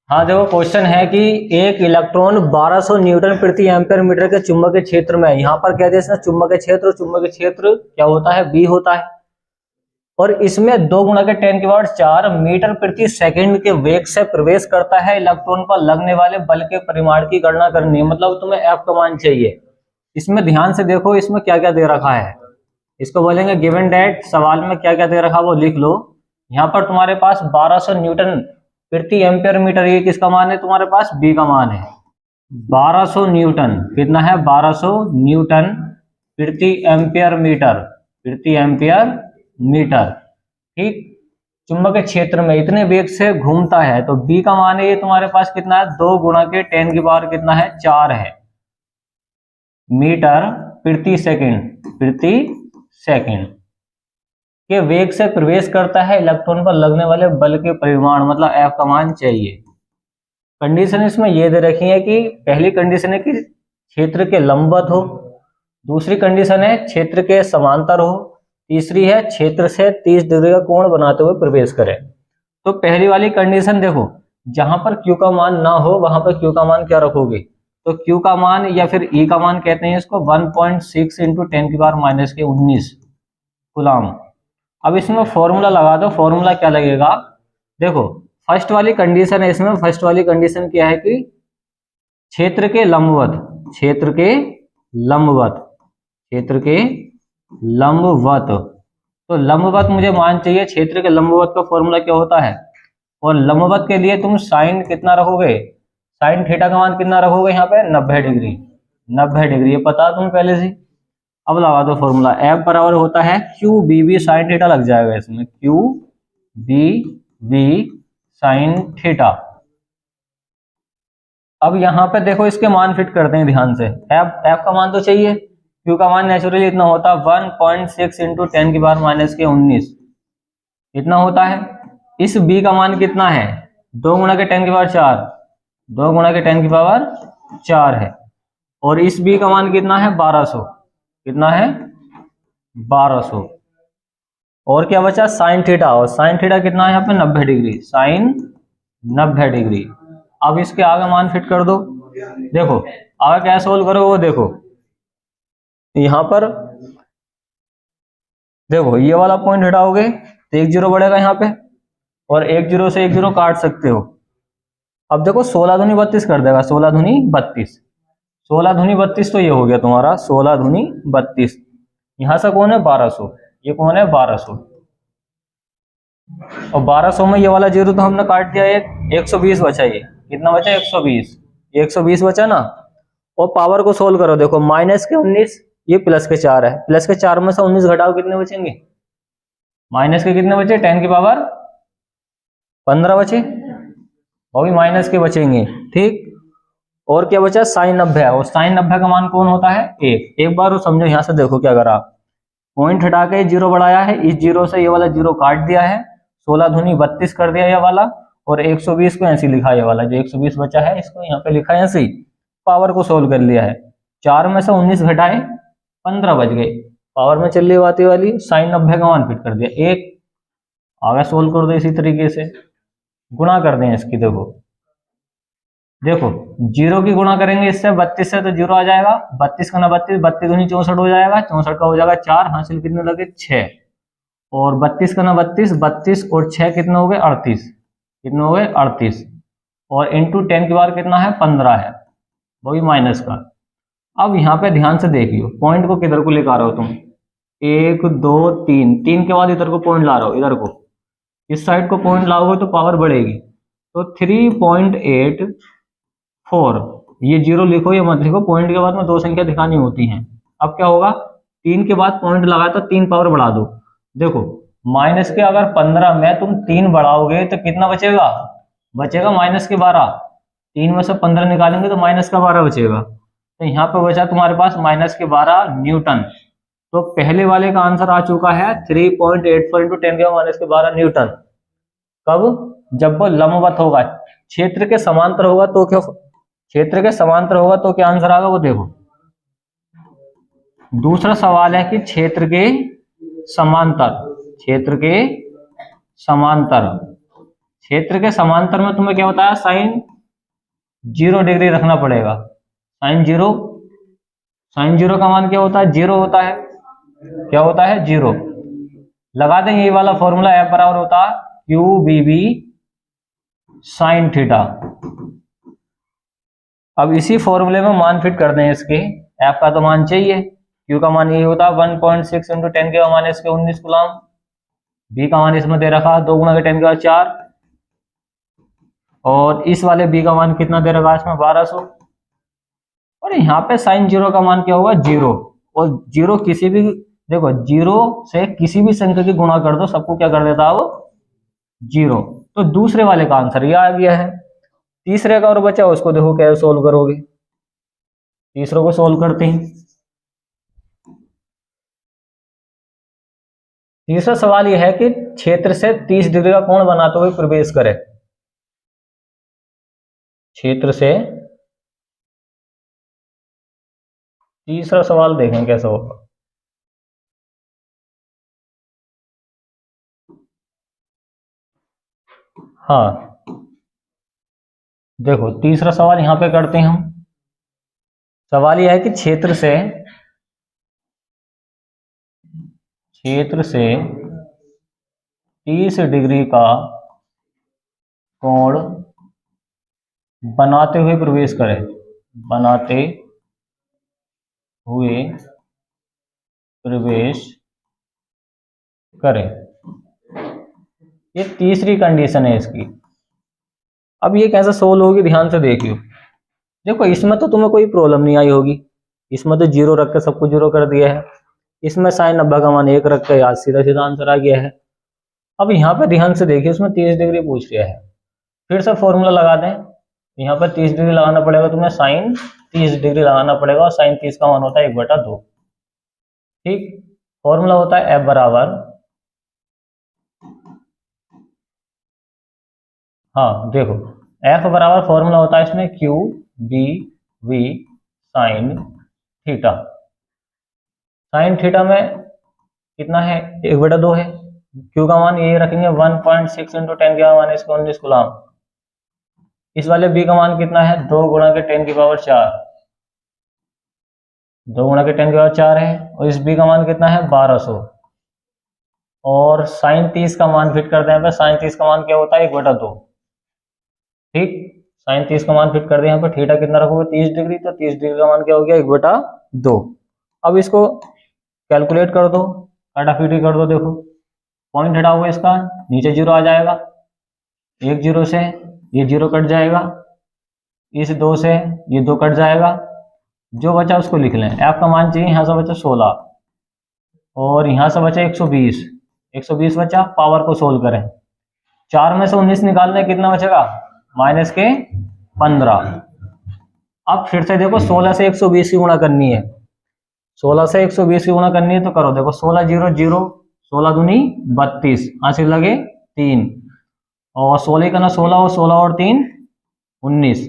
हाँ देखो, क्वेश्चन है कि एक इलेक्ट्रॉन 1200 न्यूटन प्रति एम्पीयर मीटर के चुंबकीय क्षेत्र में है। यहाँ पर कहते हैं इसमें चुंबकीय क्षेत्र, और चुंबकीय क्षेत्र क्या होता है, बी होता है। और इसमें 2 गुणा के 10 की पावर 4 मीटर प्रति सेकंड के वेग से प्रवेश करता है। इलेक्ट्रॉन पर लगने वाले बल के परिमाण की गणना करनी है, मतलब तुम्हें एफ का मान चाहिए। इसमें ध्यान से देखो, इसमें क्या क्या दे रखा है, इसको बोलेंगे गिवन डेट। सवाल में क्या क्या दे रखा वो लिख लो। यहाँ पर तुम्हारे पास 1200 न्यूटन प्रति एम्पियर मीटर, ये किसका मान है तुम्हारे पास, बी का मान है। 1200 न्यूटन कितना है, 1200 न्यूटन प्रति एम्पियर मीटर, प्रति एम्पियर मीटर, ठीक। चुंबकीय क्षेत्र में इतने वेग से घूमता है, तो बी का मान है ये तुम्हारे पास कितना है, 2 गुणा के 10 की पावर कितना है, 4 है मीटर प्रति सेकंड, प्रति सेकंड के वेग से प्रवेश करता है। इलेक्ट्रॉन पर लगने वाले बल के परिमाण, मतलब एफ का मान चाहिए। कंडीशन इसमें ये दे रखी है कि पहली कंडीशन है कि क्षेत्र के लंबवत हो, दूसरी कंडीशन है क्षेत्र के समांतर हो, तीसरी है क्षेत्र से 30 डिग्री का कोण बनाते हुए प्रवेश करे। तो पहली वाली कंडीशन देखो, जहां पर क्यू का मान ना हो वहां पर क्यू का मान क्या रखोगे, तो क्यू का मान या फिर ई का मान कहते हैं इसको 1.6 इंटू 10 की पावर माइनस के 19 कूलम। अब इसमें फॉर्मूला लगा दो, फॉर्मूला क्या लगेगा, देखो फर्स्ट वाली कंडीशन है इसमें, फर्स्ट वाली कंडीशन क्या है कि क्षेत्र के लंबवत, क्षेत्र के लंबवत, क्षेत्र के लंबवत, तो लंबवत मुझे मान चाहिए। क्षेत्र के लंबवत का फॉर्मूला क्या होता है, और लंबवत के लिए तुम साइन कितना रखोगे, साइन थीटा का मान कितना रखोगे यहाँ पे, 90 डिग्री, 90 डिग्री, ये पता तुम पहले से। अब लगा दो फॉर्मूला, एफ बराबर होता है Q B V sine theta, लग जाएगा इसमें Q B V sine theta. अब यहाँ पे देखो इसके मान फिट करते हैं ध्यान से, एफ का मान तो चाहिए, क्यू का मान नेचुरली इतना होता है 1.6 इंटू 10 की पावर माइनस के 19 इतना होता है। इस बी का मान कितना है, 2 गुणा के 10 की पावर 4, 2 गुणा के 10 की पावर 4 है। और इस बी का मान कितना है, 1200, कितना है 1200। और क्या बचा, साइन थीटा, और साइन थीटा कितना है यहाँ पे, 90 डिग्री, साइन 90 डिग्री। अब इसके आगे मान फिट कर दो, देखो आगे क्या सोल्व करो वो देखो, यहां पर देखो ये वाला पॉइंट हटाओगे तो 1 जीरो बढ़ेगा यहाँ पे, और 1 जीरो से 1 जीरो काट सकते हो। अब देखो 16 दूनी 32 कर देगा, 16 दूनी 32, 16 दूनी 32 तो ये हो गया तुम्हारा 16 दूनी 32। यहां से कौन है 1200, ये कौन है 1200, और 1200 में ये वाला जीरो तो हमने काट दिया, एक 120 बचा, ये कितना बचा 120, ये 120 बचा ना। और पावर को सोल्व करो, देखो माइनस के 19, ये प्लस के 4 है, प्लस के 4 में से 19 घटाओ कितने बचेंगे, माइनस के कितने बचे, 10 की पावर 15 बचे, वो भी माइनस के बचेंगे, ठीक। और क्या बचा, साइन 90, और साइन 90 का मान कौन होता है, एक बार वो समझो, यहां से देखो क्या करा, पॉइंट हटा के जीरो बढ़ाया है, इस जीरो से ये वाला जीरो काट दिया है, 16 दूनी 32 कर दिया ये वाला, और 120 को ऐसे लिखा, ये वाला जो 120 बचा है इसको यहाँ पे लिखा है ऐसे ही। पावर को सोल्व कर लिया है, 4 में से 19 घटाए 15 बच गए, पावर में चल रही बाती वाली, साइन 90 का मान फिट कर दिया, एक आगे सोल्व कर दो इसी तरीके से, गुणा कर दें इसकी, देखो देखो जीरो की गुणा करेंगे इससे 32 से तो जीरो आ जाएगा, 32 का ना 32, 32 दूनी 64 हो जाएगा, 64 का हो जाएगा 4, हासिल कितने लगे 6, और 32 का ना 32, 32 और 6 कितने हो गए 38, कितने हो गए 38, और इंटू 10 की बार कितना है 15 है, वो भी माइनस का। अब यहाँ पे ध्यान से देखियो, पॉइंट को किधर को लेकर आ रहे हो तुम, 1 2 3, 3 के बाद इधर को पॉइंट ला रहे हो, इधर को इस साइड को पॉइंट लाओगे तो पावर बढ़ेगी, तो 3.84, ये जीरो लिखो ये मत लिखो, पॉइंट के बाद में 2 संख्या दिखानी होती हैं। अब क्या होगा, 3 के बाद पॉइंट लगा तो 3 पावर बढ़ा दो, देखो माइनस के अगर 15 में तुम 3 बढ़ाओगे तो कितना बचेगा, बचेगा माइनस के 12, 3 में से 15 निकालेंगे तो माइनस का 12 बचेगा, तो यहाँ पे बचा तुम्हारे पास माइनस के 12 न्यूटन। तो पहले वाले का आंसर आ चुका है 3.84 इंटू 10 के माइनस के 12 न्यूटन। कब, जब वो लंबवत होगा, क्षेत्र के समांतर होगा तो क्या, क्षेत्र के समांतर होगा तो क्या आंसर आएगा वो देखो। दूसरा सवाल है कि क्षेत्र के समांतर, क्षेत्र के समांतर, क्षेत्र के समांतर में तुम्हें क्या बताया, साइन 0 डिग्री रखना पड़ेगा। साइन जीरो का मान क्या होता है, 0 होता है। क्या होता है, 0। लगा देंगे ये वाला फॉर्मूला, एफ बराबर होता है Q B B sine theta. अब इसी फॉर्मूले में मान फिट कर दें इसके। एफ का तो मान चाहिए, क्यू का मान ये होता है 1.6 इंटू 10 के माइनस इसके 19 कूलम। बी का मान इसमें दे रखा 2 गुणा के 10 के बाद 4, और इस वाले बी का मान कितना दे रखा है इसमें 1200। और यहाँ पे साइन 0 का मान क्या होगा, 0। और 0 किसी भी, देखो 0 से किसी भी संख्या की गुणा कर दो, सबको क्या कर देता है वो, 0। तो दूसरे वाले का आंसर ये आ गया है। तीसरे का और बचा, उसको देखो कैसे सोल्व करोगे। तीसरे को सोल्व करते हैं। तीसरा सवाल यह है कि क्षेत्र से 30 डिग्री का कोण बनाते हुए प्रवेश करे। क्षेत्र से, तीसरा सवाल देखें कैसा होगा। हाँ देखो, तीसरा सवाल यहां पे करते हैं हम। सवाल यह है कि क्षेत्र से 30 डिग्री का कोण बनाते हुए प्रवेश करें। बनाते हुए प्रवेश करें, ये तीसरी कंडीशन है इसकी। अब ये कैसे सोल्व होगी, ध्यान से देखियो। देखो इसमें तो तुम्हें कोई प्रॉब्लम नहीं आई होगी, इसमें तो 0 रख के सबको 0 कर दिया है। इसमें साइन 90 का मान 1 रख के आज सीधा सीधा आंसर आ गया है। अब यहाँ पे ध्यान से देखिए, इसमें 30 डिग्री पूछ लिया है। फिर से फॉर्मूला लगा दें। यहाँ पर 30 डिग्री लगाना पड़ेगा तुम्हें, साइन 30 डिग्री लगाना पड़ेगा, और साइन 30 का मान होता है 1/2। ठीक, फॉर्मूला होता है एफ बराबर, हाँ देखो एफ बराबर फॉर्मूला होता है इसमें Q B V sine theta. Sine theta में कितना है, 1/2 है। क्यू का मान ये रखेंगे 1.6 इंटू 10 के माइनस इसका 19 कूलम। इस वाले बी का मान कितना है, 2 गुणा के 10 की पावर 4। 2 गुणा के 10 की पावर 4 है। और इस बी का मान कितना है 1200। और साइन 30 का मान फिट कर दें, साइन 30 का मान क्या होता है 1/2। ठीक, साइन 30 का मान फिट कर दिया। यहाँ पर थीटा कितना रखोगे 30 डिग्री, तो 30 डिग्री का मान क्या हो गया 1/2। अब इसको कैलकुलेट कर दो, काटाफीटी कर दो। देखो पॉइंट हटाओगे इसका, नीचे 0 आ जाएगा। 1 0 से ये 0 कट जाएगा, इस 2 से ये 2 कट जाएगा। जो बचा उसको लिख लें। एफ का मान चाहिए, यहाँ से बचा 16 और यहाँ से बचा 120। 120 बचा, पावर को सोल्व करें। 4 में से 19 निकालने, कितना बचेगा माइनस के 15। अब फिर से देखो 16 से 120 की गुणा करनी है। 16 से 120 की गुणा करनी है तो करो। देखो 16 0 0, 16 दूनी 32, हासिल लगे 3, और 16 का ना 16 और 16 और 3 19।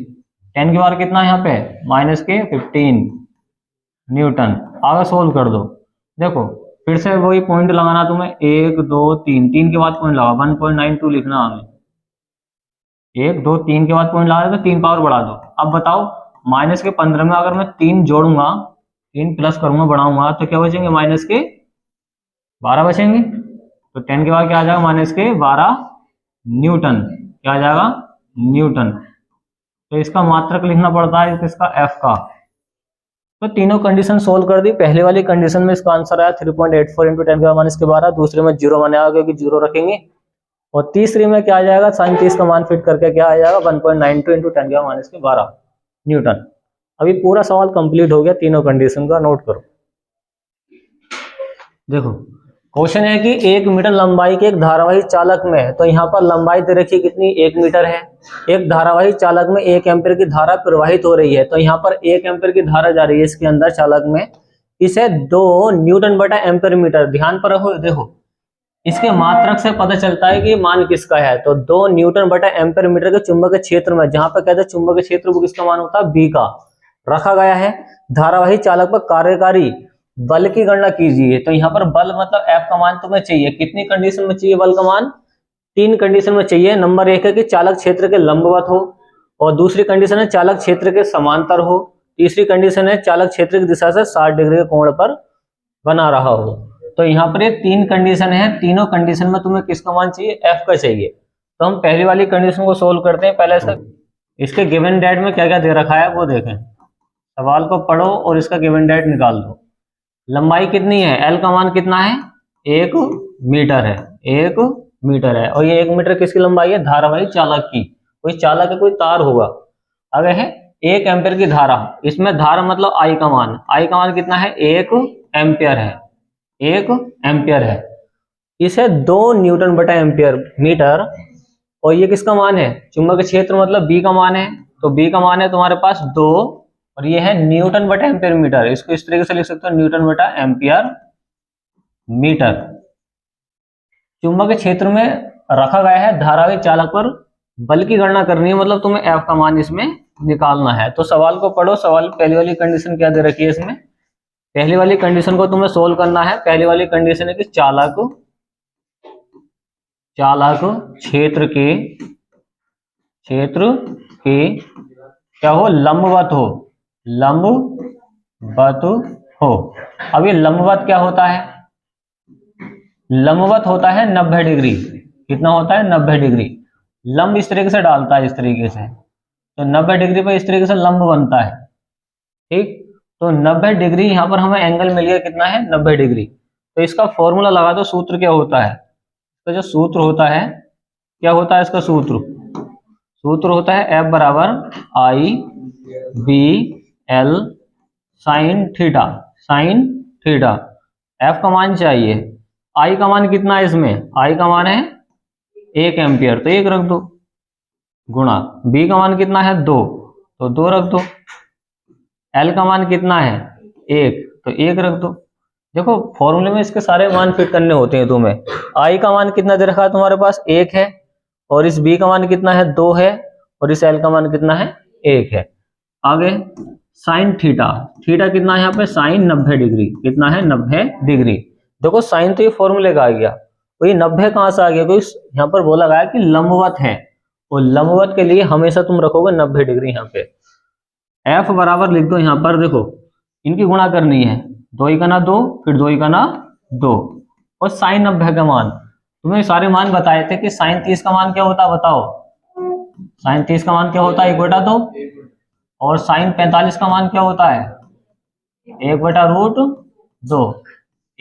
10 के बार कितना है यहाँ पे माइनस के 15 न्यूटन। आगे सोल्व कर दो। देखो फिर से वही पॉइंट लगाना तुम्हें, 1 2 3, 3 के बाद पॉइंट लगा 1.92 लिखना हमें। 1 2 3 के बाद पॉइंट लगा दो तो 3 पावर बढ़ा दो। अब बताओ माइनस के 15 में अगर मैं 3 जोड़ूंगा, 3 प्लस करूंगा बढ़ाऊंगा, तो क्या बचेंगे माइनस के 12 बचेंगे। तो 10 के बाद क्या आ जाएगा माइनस के 12 न्यूटन। क्या आ जाएगा न्यूटन। तो इसका मात्रक लिखना पड़ता है इसका एफ का। तो तीनों कंडीशन सोल्व कर दी। पहले वाली कंडीशन में इसका आंसर आया 3.84 इंटू 10 के माइनस के 12। दूसरे में 0 माने आएगा क्योंकि 0 रखेंगे। और तीसरी में क्या आ जाएगा, साइन 30 का मान फिट करके क्या आ जाएगा 1.92 इंटू 10 के माइनस के 12 न्यूटन। अभी पूरा सवाल कंप्लीट हो गया, तीनों कंडीशन का नोट करो। देखो क्वेश्चन है कि 1 मीटर लंबाई के एक धारावाही चालक में है, तो यहाँ पर लंबाई दे रखी कितनी 1 मीटर है। एक धारावाही चालक में 1 एम्पीयर की धारा प्रवाहित हो रही है, तो यहाँ पर 1 एम्पीयर की धारा जा रही है इसके अंदर चालक में। इसे 2 न्यूटन बटा एम्पीयर मीटर, ध्यान पर रखो। देखो इसके मात्रक से पता चलता है कि मान किसका है। तो 2 न्यूटन बटा एम्पीयर मीटर के चुंबकीय क्षेत्र में, जहां पर कहते हैं चुंबकीय क्षेत्र वो किसका मान होता है बी का रखा गया है। धारावाही चालक पर कार्यकारी बल की गणना कीजिए। तो यहाँ पर बल मतलब एफ का मान तुम्हें चाहिए, कितनी कंडीशन में चाहिए बल का मान, तीन कंडीशन में चाहिए। नंबर एक है कि चालक क्षेत्र के लंबवत हो, और दूसरी कंडीशन है चालक क्षेत्र के समांतर हो, तीसरी कंडीशन है चालक क्षेत्र की दिशा से 60 डिग्री के कोण पर बना रहा हो। तो यहाँ पर ये तीन कंडीशन है, तीनों कंडीशन में तुम्हें किसका मान चाहिए, एफ का चाहिए। तो हम पहली वाली कंडीशन को सोल्व करते हैं। पहले इसके गिवन डेट में क्या क्या दे रखा है वो देखें। सवाल को पढ़ो और इसका गिवन डेट निकाल दो। लंबाई कितनी है, एल का मान कितना है, 1 मीटर है, 1 मीटर है। और ये 1 मीटर किसकी लंबाई है, धारावाही चालक की। कोई चालक है, कोई तार होगा। आगे है 1 एम्पियर की धारा, इसमें धारा मतलब आई का मान, आई का मान कितना है, 1 एम्पियर है, 1 एम्पियर है। इसे 2 न्यूटन बटा एम्पियर मीटर। और ये किसका मान है, चुंबक क्षेत्र मतलब बी का मान है। तो बी का मान है तुम्हारे पास 2, और ये है न्यूटन बटा एम्पियर मीटर। इसको इस तरीके से लिख सकते हो, न्यूटन बटा एम्पियर मीटर। चुंबक क्षेत्र में रखा गया है धारावाही चालक पर बल की गणना करनी है, मतलब तुम्हें एफ का मान इसमें निकालना है। तो सवाल को पढ़ो। सवाल पहली वाली कंडीशन क्या दे रखी है इसमें, पहली वाली कंडीशन को तुम्हें सोल्व करना है। पहली वाली कंडीशन है कि चालक क्षेत्र के क्या हो, लंबवत हो। अब ये लंबवत क्या होता है, लंबवत होता है 90 डिग्री। कितना होता है, 90 डिग्री। लंब इस तरीके से डालता है, इस तरीके से, तो 90 डिग्री पर इस तरीके से लंब बनता है। ठीक, तो 90 डिग्री यहाँ पर हमें एंगल मिल गया, कितना है, 90 डिग्री। तो इसका फॉर्मूला लगा दो। सूत्र क्या होता है, इसका जो सूत्र होता है, क्या होता है इसका सूत्र होता है एफ बराबर I B L sine theta. F का मान चाहिए, आई का मान कितना है इसमें, आई का मान है 1 एम्पियर, तो 1 रख दो, गुणा बी का मान कितना है 2, तो 2 रख दो। एल का मान कितना है 1, तो 1 रख दो। देखो फॉर्मूले में इसके सारे मान फिट करने होते हैं तुम्हें। आई का मान कितना दे रखा है तुम्हारे पास, 1 है, और इस बी का मान कितना है 2 है, और इस एल का मान कितना है 1 है। आगे साइन थीटा कितना है यहाँ पे, साइन 90 डिग्री। कितना है, 90 डिग्री। देखो साइन तो ये फॉर्मूले का आ गया, तो ये 90 कहाँ से आ गया, कोई यहाँ पर बोला गया कि लंबवत है, और लंबवत के लिए हमेशा तुम रखोगे 90 डिग्री। यहाँ पे एफ बराबर लिख दो, यहाँ पर देखो इनकी गुणा करनी है, 2 ही का ना 2, फिर 2 ही का ना 2, और साइन 90 का मान। तुम्हें सारे मान बताए थे कि साइन 30 का मान क्या होता है, बताओ। साइन 30 का मान क्या होता है, 1/2, और साइन 45 का मान क्या होता है, 1/√2।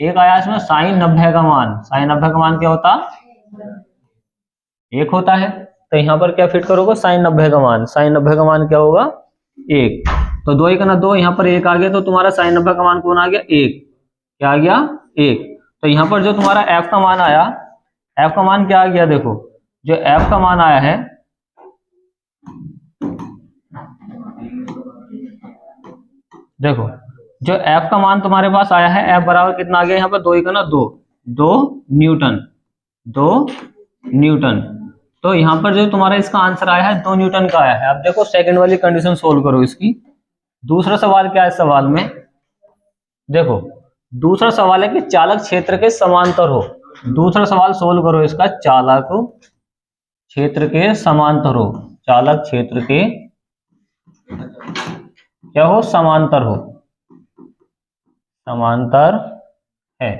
एक आया इसमें साइन 90 का मान, साइन 90 का मान क्या होता, 1 होता है। तो यहाँ पर क्या फिट करोगे, साइन 90 का मान, साइन 90 का मान क्या होगा, 1। तो 2 ही का ना 2, यहाँ पर 1 आ गया, तो तुम्हारा साइन 90 का मान कौन आ गया, 1। क्या आ गया, 1। तो यहाँ पर जो तुम्हारा एफ का मान आया, एफ का मान क्या आ गया, देखो जो एफ का मान आया है, देखो जो एफ का मान तुम्हारे पास आया है, एफ बराबर कितना आ गया यहाँ पर, 2 ही का ना 2 न्यूटन। तो यहाँ पर जो तुम्हारा इसका आंसर आया है 2 न्यूटन का आया है। अब देखो सेकंड वाली कंडीशन सोल्व करो इसकी। दूसरा सवाल क्या है, सवाल में देखो दूसरा सवाल है कि चालक क्षेत्र के समांतर हो। दूसरा सवाल सोल्व करो इसका, चालक क्षेत्र के समांतर हो, चालक क्षेत्र के क्या हो, समांतर हो, समांतर है।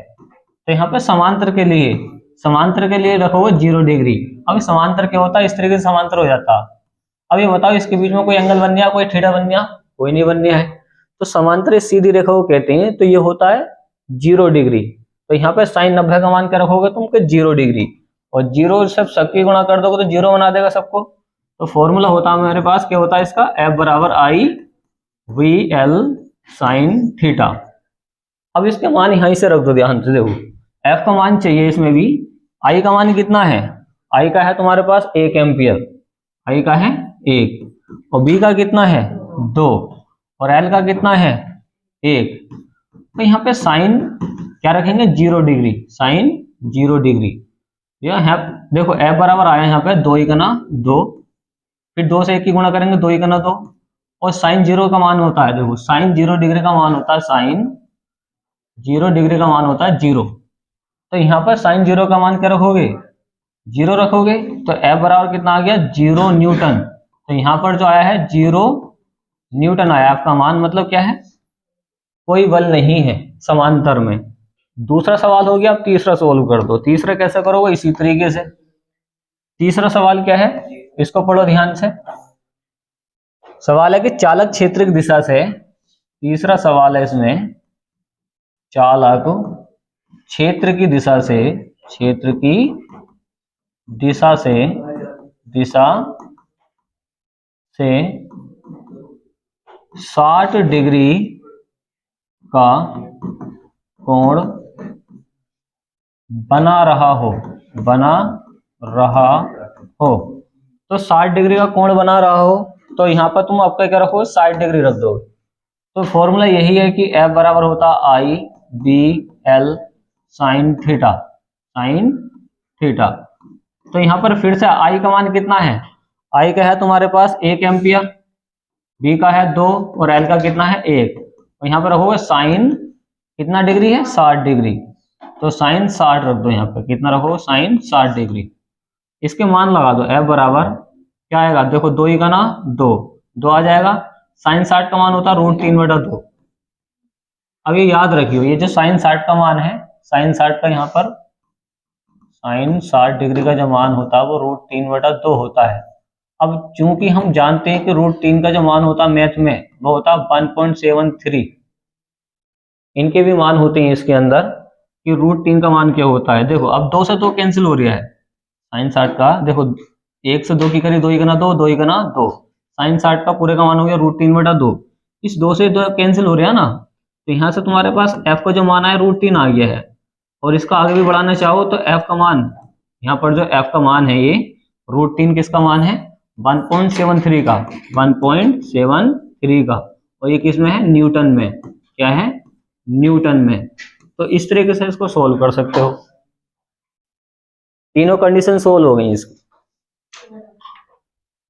तो यहाँ पे समांतर के लिए रखोगे 0 डिग्री। अब समांतर क्या होता है, इस तरीके से समांतर हो जाता। अब ये बताओ इसके बीच में कोई एंगल बन गया, कोई थीटा बन गया, कोई नहीं बन गया है। तो समांतर सीधी रेखा को कहते हैं, तो ये होता है 0 डिग्री। तो यहाँ पे साइन 90 का मान क्या रखोगे तुम, 0 डिग्री, और 0 से सबकी गुणा कर दोगे तो 0 बना देगा सबको। तो फॉर्मूला होता है मेरे पास, क्या होता है इसका, एफ बराबर आई वी एल साइन थीटा। अब इसके मान यहीं से रख दो, ध्यान से देखो, एफ का मान चाहिए इसमें भी। आई का मान कितना है, आई का है तुम्हारे पास 1 एम्पियर, आई का है 1, और बी का कितना है 2, और एल का कितना है 1। तो यहाँ पे साइन क्या रखेंगे, 0 डिग्री, साइन 0 डिग्री। यह देखो एफ बराबर आया यहाँ पे 2 ही का ना 2, फिर 2 से 1 की गुणा करेंगे, 2 ही का ना 2, और साइन 0 का मान होता है, देखो साइन 0 डिग्री का मान होता है, साइन 0 डिग्री का मान होता है 0। तो यहाँ पर साइन 0 का मान क्या रखोगे, जीरो रखोगे तो F बराबर कितना आ गया 0 न्यूटन। तो यहाँ पर जो आया है 0 न्यूटन आया। F का मान मतलब क्या है, कोई बल नहीं है समांतर में। दूसरा सवाल हो गया, अब तीसरा सोल्व कर दो। तीसरा कैसे करोगे, इसी तरीके से। तीसरा सवाल क्या है, इसको पढ़ो ध्यान से। सवाल है कि चालक क्षेत्र की दिशा से, तीसरा सवाल है इसमें, चालक क्षेत्र की दिशा से, क्षेत्र की दिशा से 60 डिग्री का कोण बना रहा हो तो 60 डिग्री का कोण बना रहा हो, तो यहाँ पर तुम आपका क्या रखो, 60 डिग्री रख दो। तो फॉर्मूला यही है कि F बराबर होता I B L sine theta, तो यहाँ पर फिर से I का मान कितना है, I का है तुम्हारे पास 1 एम्पियर, B का है 2 और L का कितना है 1। तो यहाँ पर रखोगे साइन कितना डिग्री है, 60 डिग्री, तो साइन 60 रख दो। यहाँ पर कितना रखो, साइन 60 डिग्री। इसके मान लगा दो। F बराबर क्या आएगा, देखो 2 ही का ना 2 आ जाएगा। साइन 60 का मान होता है √3/2। अब ये याद रखियो, ये जो साइन 60 का मान है, साइन 60 का यहाँ पर साइन 60 डिग्री का जो मान होता है वो √3/2 होता है। अब चूंकि हम जानते हैं कि √3 का जो मान होता है मैथ में वो होता है 1.73, इनके भी मान होते हैं इसके अंदर कि √3 का मान क्या होता है। देखो अब 2 से 2 कैंसिल हो रहा है, साइन 60 का देखो 1 से 2 की करी 2 ही का 2, 2 ही का 2, साइन 60 का पूरे का मान हो गया √3/2। इस 2 से 2 कैंसिल हो रहा है ना, तो यहाँ से तुम्हारे पास F का जो मान है √3 आ गया है। और इसका आगे भी बढ़ाना चाहो तो F का मान, यहाँ पर जो F का मान है ये √3 किसका मान है, 1.73 का, 1.73 का, और ये किस में है, न्यूटन में। क्या है, न्यूटन में। तो इस तरीके से इसको सोल्व कर सकते हो। तीनों कंडीशन सोल्व हो गई इसकी।